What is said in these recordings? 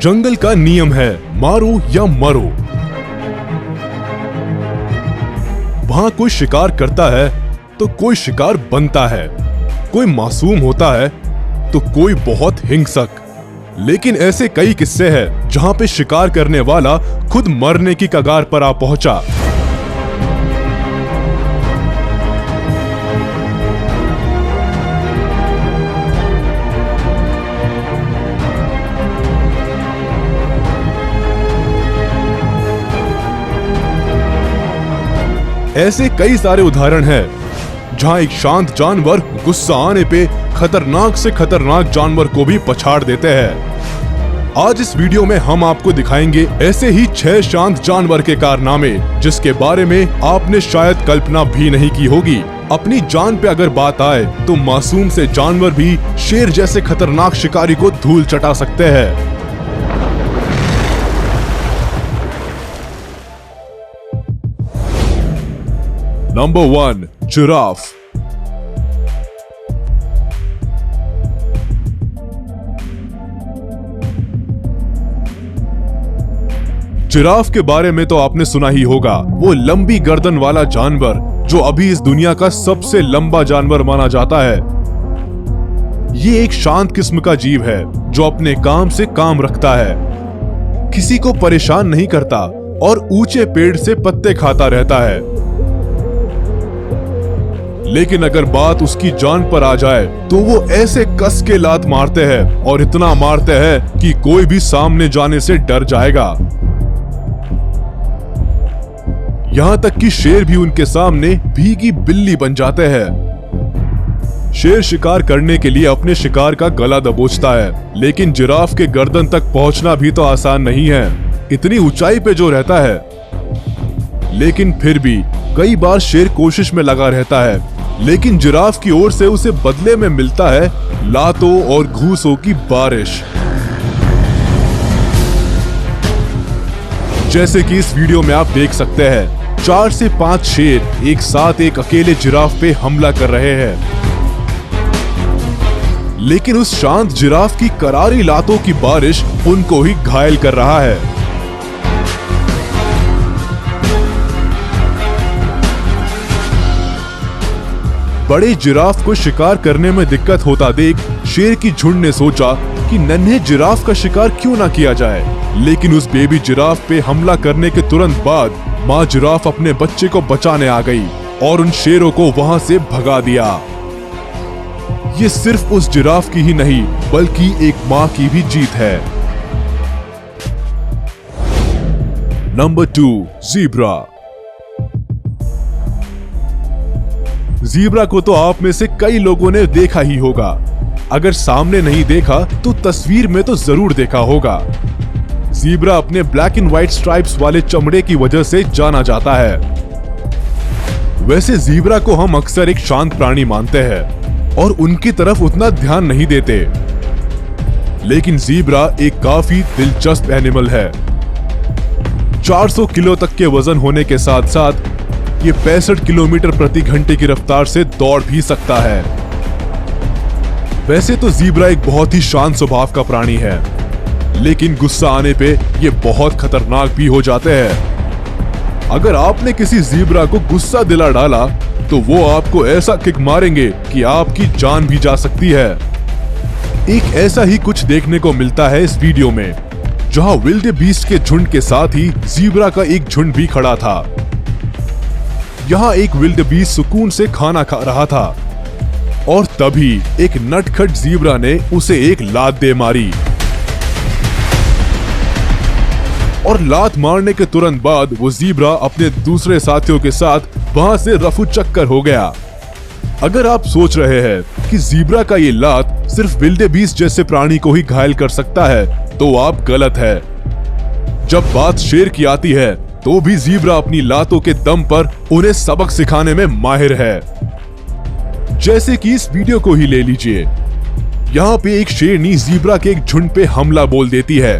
जंगल का नियम है मारो या मरो। वहां कोई शिकार करता है तो कोई शिकार बनता है, कोई मासूम होता है तो कोई बहुत हिंसक। लेकिन ऐसे कई किस्से हैं जहां पे शिकार करने वाला खुद मरने की कगार पर आ पहुंचा। ऐसे कई सारे उदाहरण हैं जहां एक शांत जानवर गुस्सा आने पे खतरनाक से खतरनाक जानवर को भी पछाड़ देते हैं। आज इस वीडियो में हम आपको दिखाएंगे ऐसे ही 6 शांत जानवर के कारनामे जिसके बारे में आपने शायद कल्पना भी नहीं की होगी। अपनी जान पे अगर बात आए तो मासूम से जानवर भी शेर जैसे खतरनाक शिकारी को धूल चटा सकते हैं। Number 1, giraffe. जिराफ के बारे में तो आपने सुना ही होगा, वो लंबी गर्दन वाला जानवर जो अभी इस दुनिया का सबसे लंबा जानवर माना जाता है। ये एक शांत किस्म का जीव है जो अपने काम से काम रखता है, किसी को परेशान नहीं करता और ऊंचे पेड़ से पत्ते खाता रहता है। लेकिन अगर बात उसकी जान पर आ जाए तो वो ऐसे कस के लात मारते हैं और इतना मारते हैं कि कोई भी सामने जाने से डर जाएगा। यहां तक कि शेर भी उनके सामने भीगी बिल्ली बन जाते हैं। शेर शिकार करने के लिए अपने शिकार का गला दबोचता है, लेकिन जिराफ के गर्दन तक पहुंचना भी तो आसान नहीं है, इतनी ऊंचाई पे जो रहता है। लेकिन फिर भी कई बार शेर कोशिश में लगा रहता है, लेकिन जिराफ की ओर से उसे बदले में मिलता है लातों और घूसों की बारिश। जैसे कि इस वीडियो में आप देख सकते हैं, 4 से 5 शेर एक साथ एक अकेले जिराफ पे हमला कर रहे हैं। लेकिन उस शांत जिराफ की करारी लातों की बारिश उनको ही घायल कर रहा है। बड़े जिराफ को शिकार करने में दिक्कत होता देख शेर की झुंड ने सोचा कि नन्हे जिराफ का शिकार क्यों ना किया जाए। लेकिन उस बेबी जिराफ पे हमला करने के तुरंत बाद माँ जिराफ अपने बच्चे को बचाने आ गई और उन शेरों को वहां से भगा दिया। ये सिर्फ उस जिराफ की ही नहीं बल्कि एक माँ की भी जीत है। Number 2, zebra. ज़ीब्रा को तो आप में से कई लोगों ने देखा ही होगा, अगर सामने नहीं देखा तो तस्वीर में तो जरूर देखा होगा। ज़ीब्रा अपने ब्लैक एंड व्हाइट स्ट्राइप्स वाले चमड़े की वजह से जाना जाता है। वैसे ज़ीब्रा को हम अक्सर एक शांत प्राणी मानते हैं और उनकी तरफ उतना ध्यान नहीं देते, लेकिन ज़ीब्रा एक काफी दिलचस्प एनिमल है। 400 किलो तक के वजन होने के साथ साथ ये 65 किलोमीटर प्रति घंटे की रफ्तार से दौड़ भी सकता है। वैसे तो ज़ीब्रा एक बहुत ही शांत स्वभाव का प्राणी है, लेकिन गुस्सा आने पे ये बहुत खतरनाक भी हो जाते हैं। अगर आपने किसी ज़ीब्रा को गुस्सा दिला डाला तो वो आपको ऐसा किक मारेंगे कि आपकी जान भी जा सकती है। एक ऐसा ही कुछ देखने को मिलता है इस वीडियो में, जहां विल्डेबीस्ट के झुंड के साथ ही ज़ीब्रा का एक झुंड भी खड़ा था। यहाँ एक विल्डेबीस्ट सुकून से खाना खा रहा था और तभी एक नटखट ज़ीब्रा ने उसे एक लात दे मारी और लात मारने के तुरंत बाद वो ज़ीब्रा अपने दूसरे साथियों के साथ वहां से रफू चक्कर हो गया। अगर आप सोच रहे हैं कि ज़ीब्रा का ये लात सिर्फ विल्डेबीस्ट जैसे प्राणी को ही घायल कर सकता है तो आप गलत है। जब बात शेर की आती है तो भी ज़ीब्रा अपनी लातों के दम पर उन्हें सबक सिखाने में माहिर है। जैसे कि इस वीडियो को ही ले लीजिए, यहाँ पे एक शेरनी ज़ीब्रा के एक झुंड पे हमला बोल देती है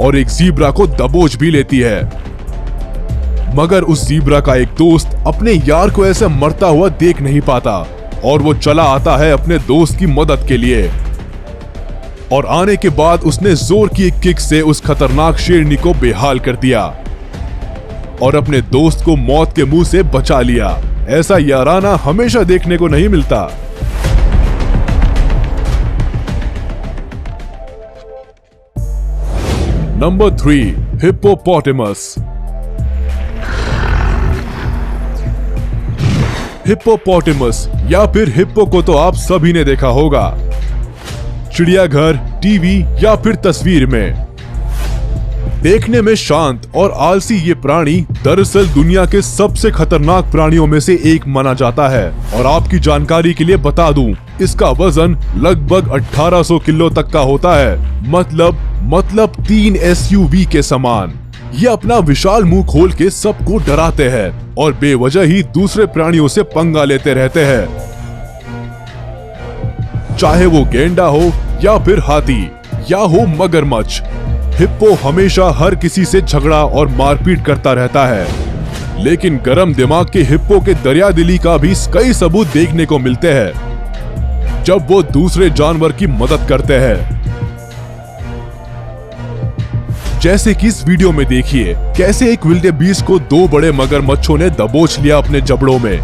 और एक ज़ीब्रा को दबोच भी लेती है। मगर उस ज़ीब्रा का एक दोस्त अपने यार को ऐसे मरता हुआ देख नहीं पाता और वो चला आता है अपने दोस्त की मदद के लिए। और आने के बाद उसने जोर की एक किक से उस खतरनाक शेरनी को बेहाल कर दिया और अपने दोस्त को मौत के मुंह से बचा लिया। ऐसा याराना हमेशा देखने को नहीं मिलता। Number 3, hippopotamus. हिप्पोपोटेमस या फिर हिप्पो को तो आप सभी ने देखा होगा, चिड़ियाघर, टीवी या फिर तस्वीर में। देखने में शांत और आलसी ये प्राणी दरअसल दुनिया के सबसे खतरनाक प्राणियों में से एक माना जाता है। और आपकी जानकारी के लिए बता दूं, इसका वजन लगभग 1800 किलो तक का होता है, मतलब 3 SUV के समान। ये अपना विशाल मुंह खोल के सबको डराते हैं और बेवजह ही दूसरे प्राणियों से पंगा लेते रहते हैं, चाहे वो गेंडा हो या फिर हाथी या हो मगरमच्छ। हिप्पो हमेशा हर किसी से झगड़ा और मारपीट करता रहता है, लेकिन गरम दिमाग के हिप्पो के दरियादिली का भी कई सबूत देखने को मिलते हैं जब वो दूसरे जानवर की मदद करते हैं। जैसे कि इस वीडियो में देखिए कैसे एक विल्डेबीस्ट को 2 बड़े मगरमच्छों ने दबोच लिया अपने जबड़ों में।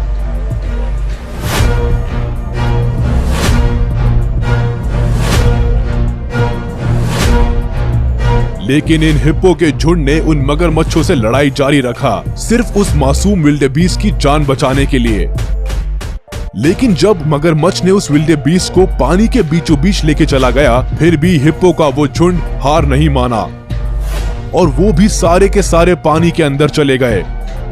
लेकिन इन हिप्पो के झुंड ने उन मगरमच्छों से लड़ाई जारी रखा, सिर्फ उस मासूम विल्डेबीस्ट की जान बचाने के लिए। लेकिन जब मगरमच्छ ने उस विल्डेबीस्ट को पानी के बीचों बीच लेके चला गया, फिर भी हिप्पो का वो झुंड हार नहीं माना और वो भी सारे के सारे पानी के अंदर चले गए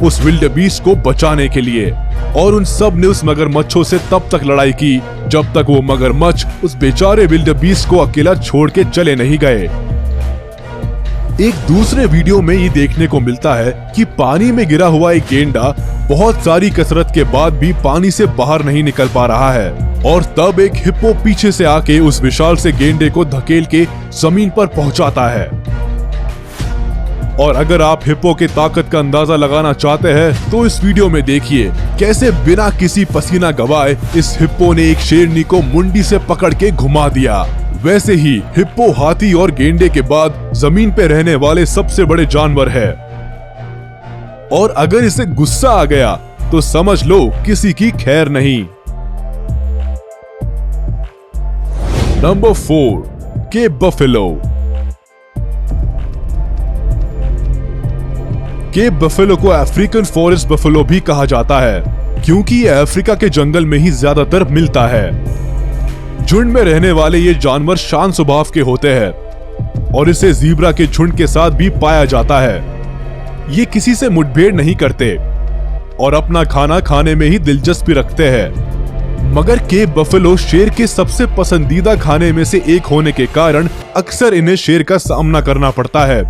उस विल्डेबीस्ट को बचाने के लिए। और उन सब ने उस मगरमच्छों से तब तक लड़ाई की जब तक वो मगरमच्छ उस बेचारे विल्डेबीस्ट को अकेला छोड़ के चले नहीं गए। एक दूसरे वीडियो में ये देखने को मिलता है कि पानी में गिरा हुआ एक गेंडा बहुत सारी कसरत के बाद भी पानी से बाहर नहीं निकल पा रहा है और तब एक हिप्पो पीछे से आके उस विशाल से गेंडे को धकेल के जमीन पर पहुंचाता है। और अगर आप हिप्पो की ताकत का अंदाजा लगाना चाहते हैं तो इस वीडियो में देखिए कैसे बिना किसी पसीना गवाए इस हिप्पो ने एक शेरनी को मुंडी से पकड़ के घुमा दिया। वैसे ही हिप्पो हाथी और गेंडे के बाद जमीन पे रहने वाले सबसे बड़े जानवर है और अगर इसे गुस्सा आ गया तो समझ लो किसी की खैर नहीं। Number 4, Cape buffalo. Cape buffalo को अफ्रीकन फॉरेस्ट बफेलो भी कहा जाता है क्योंकि ये अफ्रीका के जंगल में ही ज्यादातर मिलता है। झुंड में रहने वाले ये जानवर शांत स्वभाव के होते हैं और इसे ज़ीब्रा के झुंड के साथ भी पाया जाता है। ये किसी से मुठभेड़ नहीं करते और अपना खाना खाने में ही दिलचस्पी रखते हैं। मगर केप बफेलो शेर के सबसे पसंदीदा खाने में से एक होने के कारण अक्सर इन्हें शेर का सामना करना पड़ता है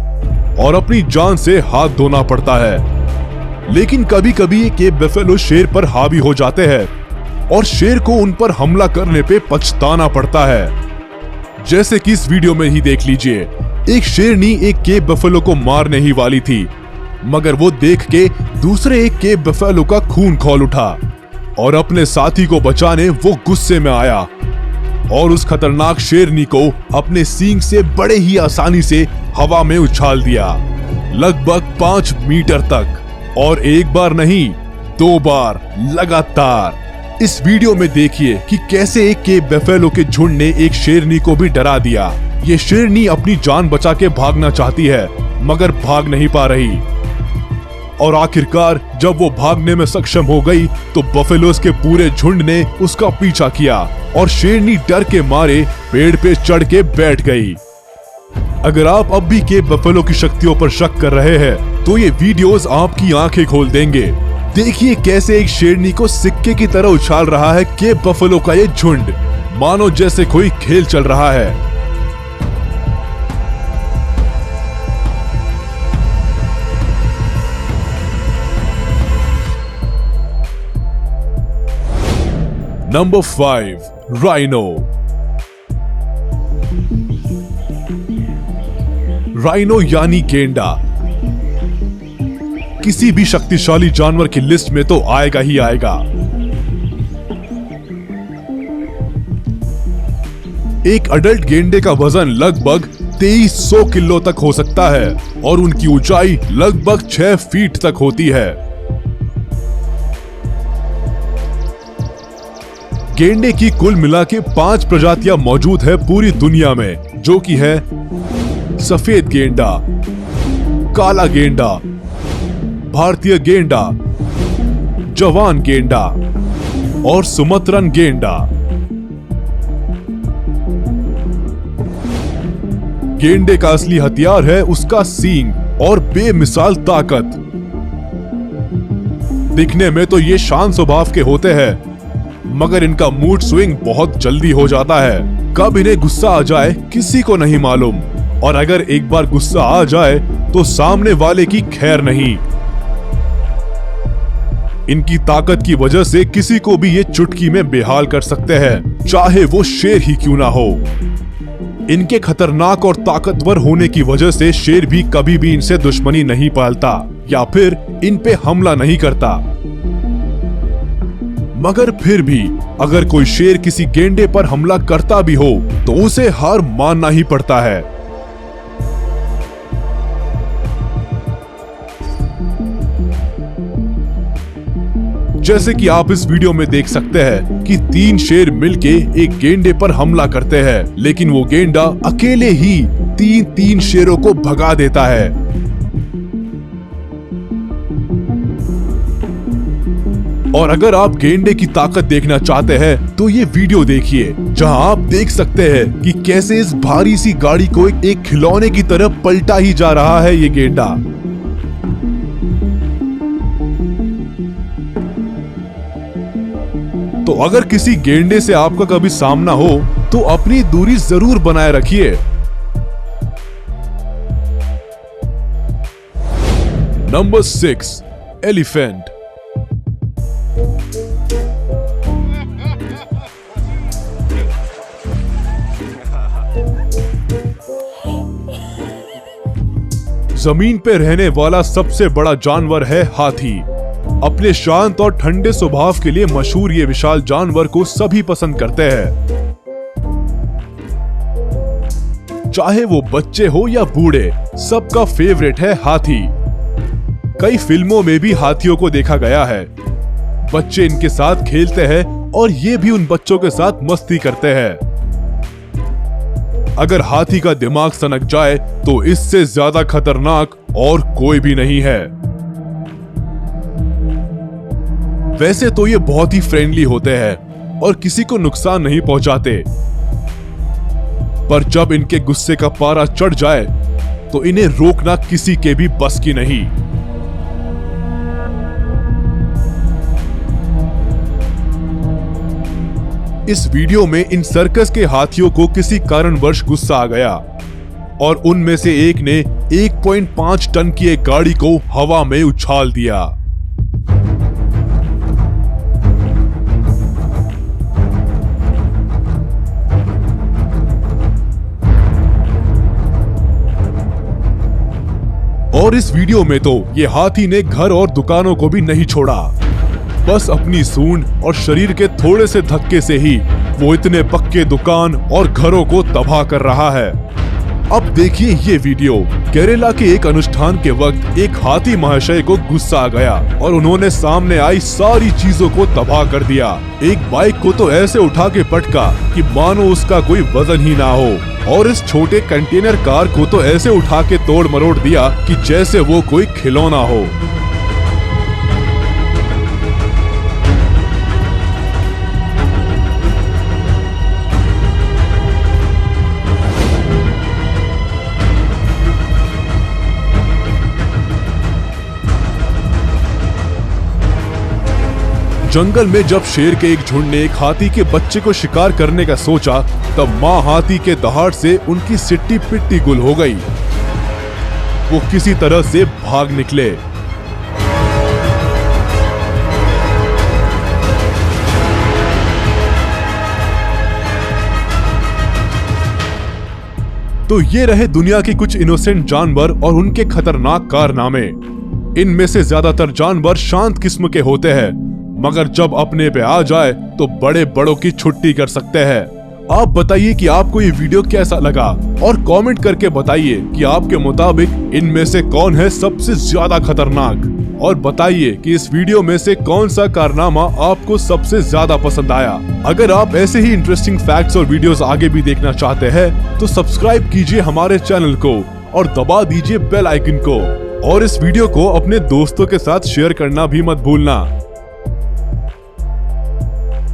और अपनी जान से हाथ धोना पड़ता है। लेकिन कभी कभी ये केप बफेलो शेर पर हावी हो जाते हैं और शेर को उन पर हमला करने पे पछताना पड़ता है। जैसे कि इस वीडियो में ही देख लीजिए, एक शेरनी एक केप बफेलो को मारने ही वाली थी, मगर वो देख के दूसरे एक केप बफेलो का खून खौल उठा और अपने साथी को बचाने वो गुस्से में आया और उस खतरनाक शेरनी को अपने सींग से बड़े ही आसानी से हवा में उछाल दिया, लगभग 5 मीटर तक। और एक बार नहीं, 2 बार लगातार। इस वीडियो में देखिए कि कैसे एक केप बफेलो के झुंड ने एक शेरनी को भी डरा दिया। ये शेरनी अपनी जान बचा के भागना चाहती है मगर भाग नहीं पा रही और आखिरकार जब वो भागने में सक्षम हो गई तो बफेलोस के पूरे झुंड ने उसका पीछा किया और शेरनी डर के मारे पेड़ पे चढ़ के बैठ गई। अगर आप अब भी केप बफेलो की शक्तियों पर शक कर रहे हैं तो ये वीडियोस आपकी आंखें खोल देंगे। देखिए कैसे एक शेरनी को सिक्के की तरह उछाल रहा है केप बफेलो का ये झुंड, मानो जैसे कोई खेल चल रहा है। Number 5, rhino. राइनो यानी गेंडा किसी भी शक्तिशाली जानवर की लिस्ट में तो आएगा ही आएगा। एक अडल्ट गेंडे का वजन लगभग 2300 किलो तक हो सकता है और उनकी ऊंचाई लगभग 6 फीट तक होती है। गेंडे की कुल मिला के 5 प्रजातियां मौजूद है पूरी दुनिया में, जो कि है सफेद गेंडा, काला गेंडा, भारतीय गेंडा, जवान गेंडा और सुमत्रन गेंडा। गेंडे का असली हथियार है उसका सींग और बेमिसाल ताकत। दिखने में तो ये शांत स्वभाव के होते हैं, मगर इनका मूड स्विंग बहुत जल्दी हो जाता है। कब इन्हें गुस्सा आ जाए किसी को नहीं मालूम, और अगर एक बार गुस्सा आ जाए तो सामने वाले की खैर नहीं। इनकी ताकत की वजह से किसी को भी ये चुटकी में बेहाल कर सकते हैं, चाहे वो शेर ही क्यों ना हो। इनके खतरनाक और ताकतवर होने की वजह से शेर भी कभी भी इनसे दुश्मनी नहीं पालता या फिर इन पे हमला नहीं करता। मगर फिर भी अगर कोई शेर किसी गेंडे पर हमला करता भी हो तो उसे हार मानना ही पड़ता है। जैसे कि आप इस वीडियो में देख सकते हैं कि 3 शेर मिलके एक गेंडे पर हमला करते हैं, लेकिन वो गेंडा अकेले ही 3 शेरों को भगा देता है। और अगर आप गेंडे की ताकत देखना चाहते हैं तो ये वीडियो देखिए, जहां आप देख सकते हैं कि कैसे इस भारी सी गाड़ी को एक खिलौने की तरह पलटा ही जा रहा है ये गेंडा। तो अगर किसी गेंडे से आपका कभी सामना हो तो अपनी दूरी जरूर बनाए रखिए। Number 6, elephant. जमीन पे रहने वाला सबसे बड़ा जानवर है हाथी। अपने शांत और ठंडे स्वभाव के लिए मशहूर ये विशाल जानवर को सभी पसंद करते हैं, चाहे वो बच्चे हो या बूढ़े, सबका फेवरेट है हाथी। कई फिल्मों में भी हाथियों को देखा गया है। बच्चे इनके साथ खेलते हैं और ये भी उन बच्चों के साथ मस्ती करते हैं। अगर हाथी का दिमाग सनक जाए तो इससे ज्यादा खतरनाक और कोई भी नहीं है। वैसे तो ये बहुत ही फ्रेंडली होते हैं और किसी को नुकसान नहीं पहुंचाते, पर जब इनके गुस्से का पारा चढ़ जाए तो इन्हें रोकना किसी के भी बस की नहीं। इस वीडियो में इन सर्कस के हाथियों को किसी कारणवश गुस्सा आ गया और उनमें से एक ने 1.5 टन की एक गाड़ी को हवा में उछाल दिया। और इस वीडियो में तो ये हाथी ने घर और दुकानों को भी नहीं छोड़ा, बस अपनी सूंड और शरीर के थोड़े से धक्के से ही वो इतने पक्के दुकान और घरों को तबाह कर रहा है। अब देखिए ये वीडियो। केरला के एक अनुष्ठान के वक्त एक हाथी महाशय को गुस्सा आ गया और उन्होंने सामने आई सारी चीजों को तबाह कर दिया। एक बाइक को तो ऐसे उठा के पटका कि मानो उसका कोई वजन ही ना हो, और इस छोटे कंटेनर कार को तो ऐसे उठा के तोड़ मरोड़ दिया कि जैसे वो कोई खिलौना हो। जंगल में जब शेर के एक झुंड ने एक हाथी के बच्चे को शिकार करने का सोचा, तब मां हाथी के दहाड़ से उनकी सिट्टी पिट्टी गुल हो गई। वो किसी तरह से भाग निकले। तो ये रहे दुनिया के कुछ इनोसेंट जानवर और उनके खतरनाक कारनामे। इनमें से ज्यादातर जानवर शांत किस्म के होते हैं, मगर जब अपने पे आ जाए तो बड़े बड़ों की छुट्टी कर सकते हैं आप बताइए कि आपको ये वीडियो कैसा लगा और कमेंट करके बताइए कि आपके मुताबिक इनमें से कौन है सबसे ज्यादा खतरनाक, और बताइए कि इस वीडियो में से कौन सा कारनामा आपको सबसे ज्यादा पसंद आया। अगर आप ऐसे ही इंटरेस्टिंग फैक्ट्स और वीडियोस आगे भी देखना चाहते हैं तो सब्सक्राइब कीजिए हमारे चैनल को और दबा दीजिए बेल आइकन को, और इस वीडियो को अपने दोस्तों के साथ शेयर करना भी मत भूलना।